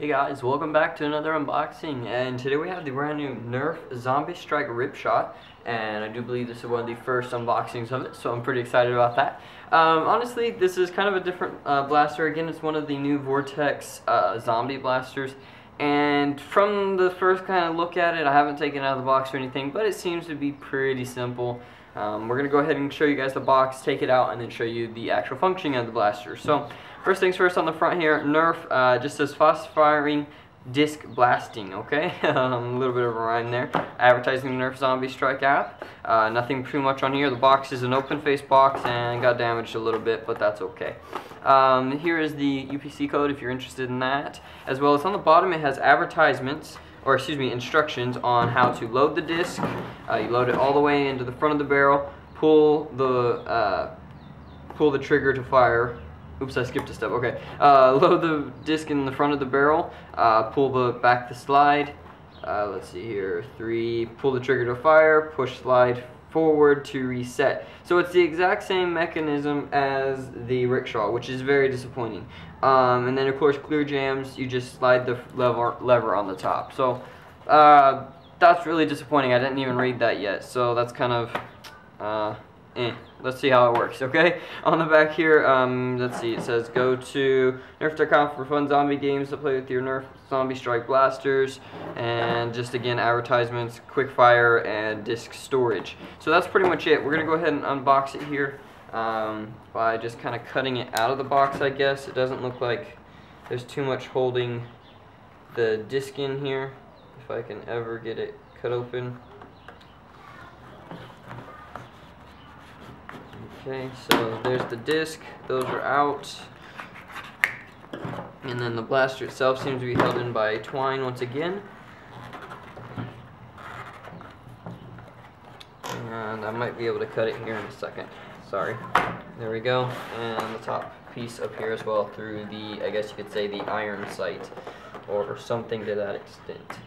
Hey guys, welcome back to another unboxing, and today we have the brand new Nerf Zombie Strike RipShot, and I do believe this is one of the first unboxings of it, so I'm pretty excited about that. Honestly, this is kind of a different blaster. Again, it's one of the new Vortex zombie blasters, and from the first kind of look at it, I haven't taken it out of the box or anything, but it seems to be pretty simple. We're going to go ahead and show you guys the box, take it out, and then show you the actual functioning of the blaster. So, first things first, on the front here, Nerf just says fast firing disc blasting, okay? A little bit of a rhyme there. Advertising the Nerf Zombie Strike app. Nothing too much on here. The box is an open face box and got damaged a little bit, but that's okay. Here is the UPC code if you're interested in that. As well as on the bottom it has advertisements, or excuse me, instructions on how to load the disc. You load it all the way into the front of the barrel, pull the trigger to fire. Oops, I skipped a step. Okay. Load the disc in the front of the barrel, pull back the slide. Let's see here. 3, pull the trigger to fire, push slide forward to reset. So it's the exact same mechanism as the RipShot, which is very disappointing. And then of course clear jams, you just slide the lever on the top. So that's really disappointing. I didn't even read that yet, so that's kind of let's see how it works, okay? On the back here, let's see, it says go to nerf.com for fun zombie games to play with your Nerf Zombie Strike blasters, and just again advertisements, quick fire, and disc storage. So that's pretty much it. We're gonna go ahead and unbox it here by just kind of cutting it out of the box, I guess. It doesn't look like there's too much holding the disc in here, if I can ever get it cut open. Okay, so there's the disc, those are out, and then the blaster itself seems to be held in by twine once again, and I might be able to cut it here in a second, sorry. There we go, and the top piece up here as well through the, I guess you could say, the iron sight, or something to that extent.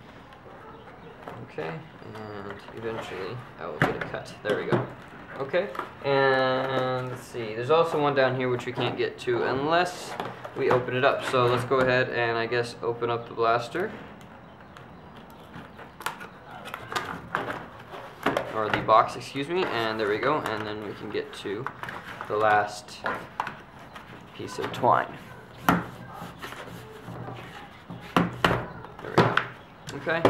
Okay, and eventually I will get it cut. There we go. Okay, and let's see, there's also one down here which we can't get to unless we open it up. So let's go ahead and I guess open up the blaster, or the box, excuse me, and there we go, and then we can get to the last piece of twine. There we go. Okay,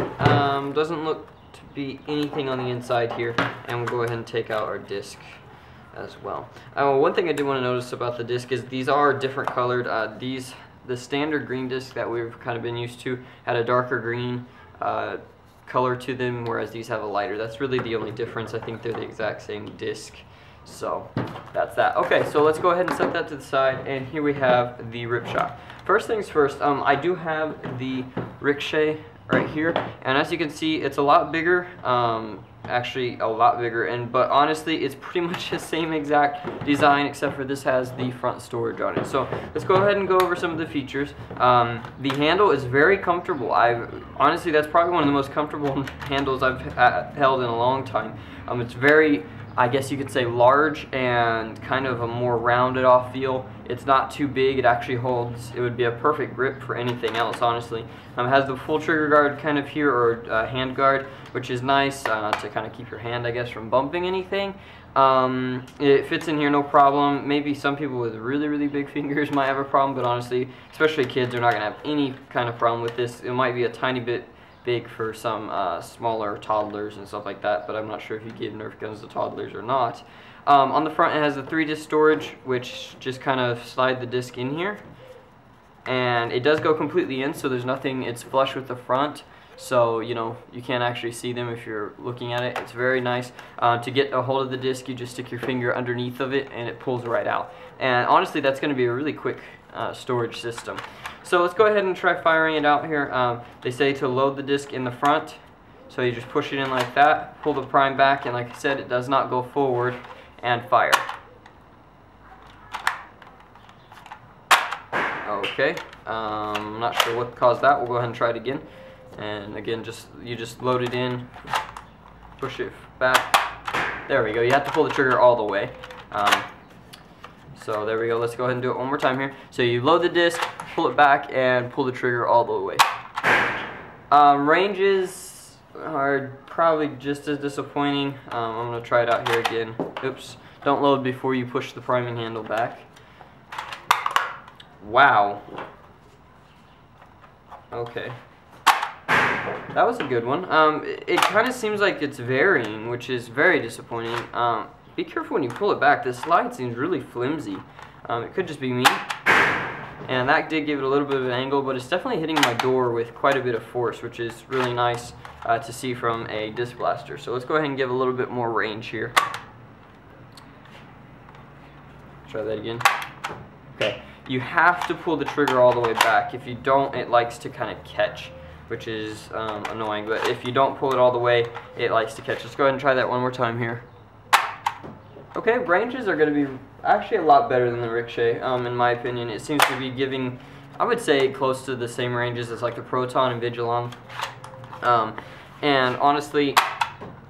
doesn't look to be anything on the inside here, and we'll go ahead and take out our disc as well. One thing I did want to notice about the disc is these are different colored. The standard green disc that we've kind of been used to had a darker green color to them, whereas these have a lighter. That's really the only difference. I think they're the exact same disc. So that's that. Okay, so let's go ahead and set that to the side, and here we have the RipShot. First things first, I do have the Ricochet right here, and as you can see, it's a lot bigger, actually a lot bigger, but honestly it's pretty much the same exact design, except for this has the front storage on it. So let's go ahead and go over some of the features. The handle is very comfortable. Honestly, that's probably one of the most comfortable handles I've held in a long time. It's very, I guess you could say, large and kind of a more rounded off feel. It's not too big. It actually holds, it would be a perfect grip for anything else, honestly. It has the full trigger guard kind of here, or hand guard, which is nice to kind of keep your hand, I guess, from bumping anything. It fits in here no problem. Maybe some people with really, really big fingers might have a problem, but honestly, especially kids, are not going to have any kind of problem with this. It might be a tiny bit big for some smaller toddlers and stuff like that, but I'm not sure if you give Nerf guns to toddlers or not. On the front it has a 3-disc storage, which just kind of slide the disc in here, and it does go completely in, so there's nothing, it's flush with the front, so you know you can't actually see them if you're looking at it. It's very nice. To get a hold of the disc, you just stick your finger underneath of it and it pulls right out, and honestly that's going to be a really quick storage system. So let's go ahead and try firing it out here. They say to load the disc in the front, so you just push it in like that, pull the prime back, and like I said, it does not go forward, and fire. Okay, I'm not sure what caused that. We'll go ahead and try it again. And again, you just load it in, push it back. There we go. You have to pull the trigger all the way. So there we go. Let's go ahead and do it one more time here. So you load the disc, pull it back, and pull the trigger all the way. Ranges are probably just as disappointing. I'm going to try it out here again. Oops. Don't load before you push the priming handle back. Wow. Okay. That was a good one. It kind of seems like it's varying, which is very disappointing. Be careful when you pull it back. The slide seems really flimsy. It could just be me. And that did give it a little bit of an angle, but it's definitely hitting my door with quite a bit of force, which is really nice to see from a disc blaster. So let's go ahead and give a little bit more range here. Try that again. Okay. You have to pull the trigger all the way back. If you don't, it likes to kind of catch, which is annoying. But if you don't pull it all the way, it likes to catch. Let's go ahead and try that one more time here. Okay, ranges are going to be actually a lot better than the Ricochet, in my opinion. It seems to be giving, I would say, close to the same ranges as like the Proton and Vigilon. And honestly,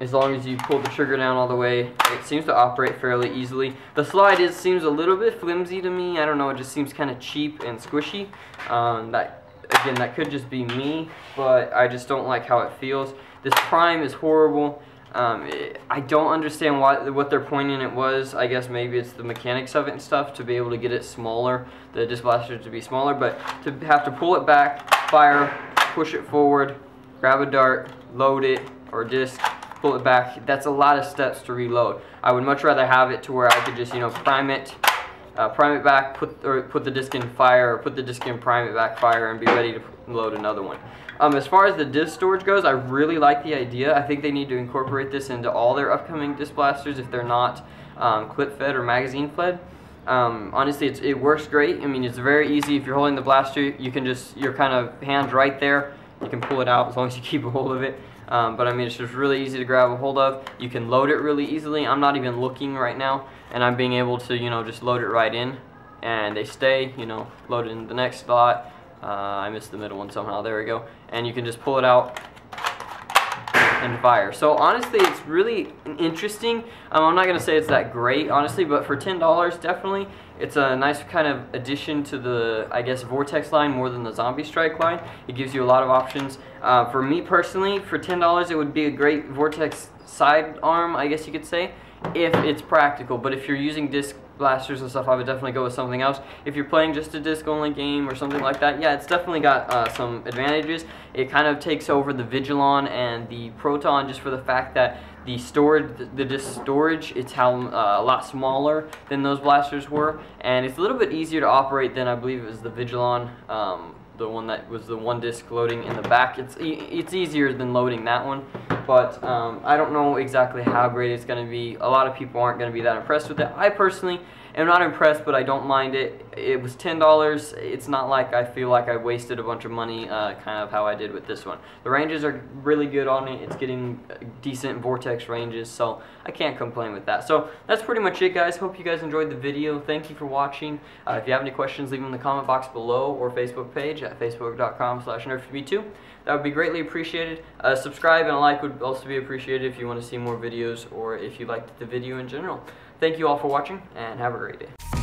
as long as you pull the trigger down all the way, it seems to operate fairly easily. The slide seems a little bit flimsy to me. I don't know, it just seems kind of cheap and squishy. Again, that could just be me, but I just don't like how it feels. This prime is horrible. I don't understand what their point in it was. I guess maybe it's the mechanics of it and stuff, to be able to get it smaller, the disc blaster to be smaller, but to have to pull it back, fire, push it forward, grab a dart, load it, or disc, pull it back, that's a lot of steps to reload. I would much rather have it to where I could just, prime it back, put the disc in fire, or put the disc in, prime it back, fire, and be ready to load another one. As far as the disc storage goes, I really like the idea. I think they need to incorporate this into all their upcoming disc blasters if they're not clip fed or magazine fed. Honestly, it works great. I mean, it's very easy. If you're holding the blaster, you can just, your kind of hands right there, you can pull it out as long as you keep a hold of it. But I mean, it's just really easy to grab a hold of. You can load it really easily. I'm not even looking right now, and I'm being able to, just load it right in, and they stay, loaded in the next slot. I missed the middle one somehow. There we go. And you can just pull it out and fire. So honestly, it's really interesting. I'm not going to say it's that great, honestly, but for $10, definitely, it's a nice kind of addition to the, I guess, Vortex line more than the Zombie Strike line. It gives you a lot of options. For me personally, for $10, it would be a great Vortex sidearm, I guess you could say, if it's practical. But if you're using disc blasters and stuff, I would definitely go with something else. If you're playing just a disc only game or something like that, yeah, it's definitely got some advantages. It kind of takes over the Vigilon and the Proton just for the fact that the disc storage, it's a lot smaller than those blasters were, and it's a little bit easier to operate than I believe it was the Vigilon, the one that was the one disc loading in the back. It's easier than loading that one, but I don't know exactly how great it's going to be. A lot of people aren't going to be that impressed with it. I personally am not impressed, but I don't mind it. It was $10. It's not like I feel like I wasted a bunch of money, kind of how I did with this one. The ranges are really good on it. It's getting decent Vortex ranges, so I can't complain with that. So that's pretty much it, guys. Hope you guys enjoyed the video. Thank you for watching. If you have any questions, leave them in the comment box below or Facebook page at facebook.com/nerftv2. That would be greatly appreciated. Subscribe and a like would also be appreciated if you want to see more videos or if you liked the video in general. Thank you all for watching, and have a great day.